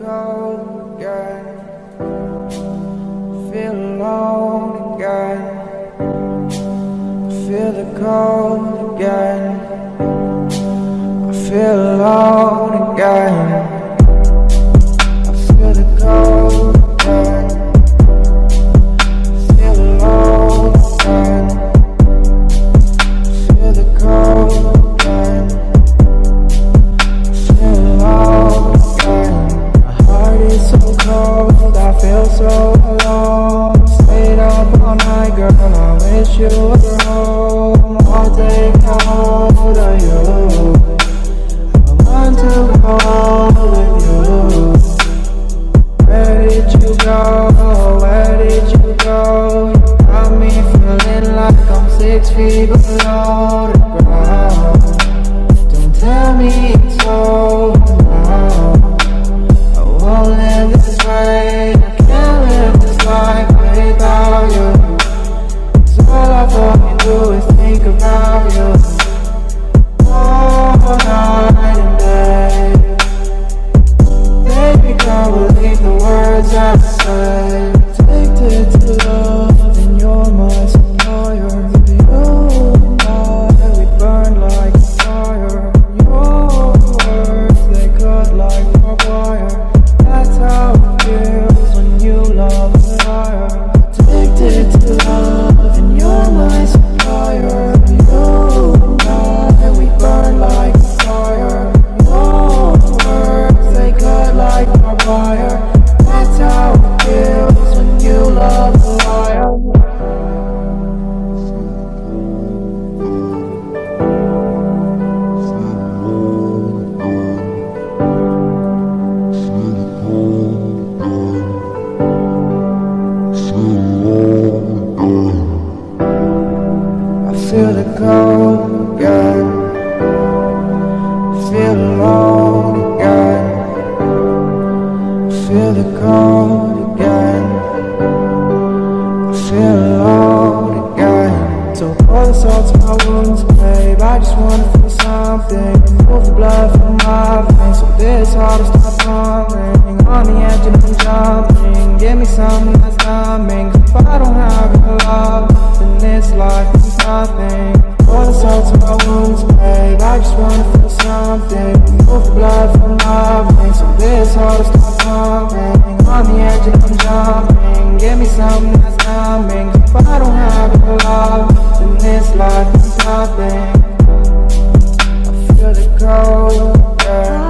cold again. Feel alone again. Feel the cold again. I feel alone again. I feel the cold again. Feel alone again. Feel the cold again. Feel alone again. My heart is so cold, I feel so alone. Stayed up all night, girl, I wish you were home. I'll take hold of you. I want to go with you. Where did you go? Where did you go? You got me feeling like I'm 6 feet below the ground. Don't tell me it's over now. I won't live this way. I can't live this life without you. 'Cause all I fucking do is think about you all night and day. Baby, can't believe the words I say. Addicted to love and you're my supplier. You and I, we burn like a fire. Your words, they cut like barbed wire. That's how it feels when you love a liar. Addicted to love and you're my supplier. You and I, we burn like a fire. Your words, they cut like barbed wire. That's how it feels when you love a liar. I feel the cold again. Feel alone again. Feel the cold again. I feel alone again. So pour the salt to my wounds, babe. I just wanna feel something. Remove the blood from my veins, so this heart will stop pumping. On the edge and I'm jumping. Give me something that's numbing. 'Cause if I don't have your love, then this life is nothing. Pour the salt to my wounds, babe. I just wanna feel something. Remove the blood from my veins, so this heart will stop pumping. On the edge and I'm jumping. Give me something that's numbing. 'Cause if I don't have your love, then this life is nothing. I feel the cold, yeah.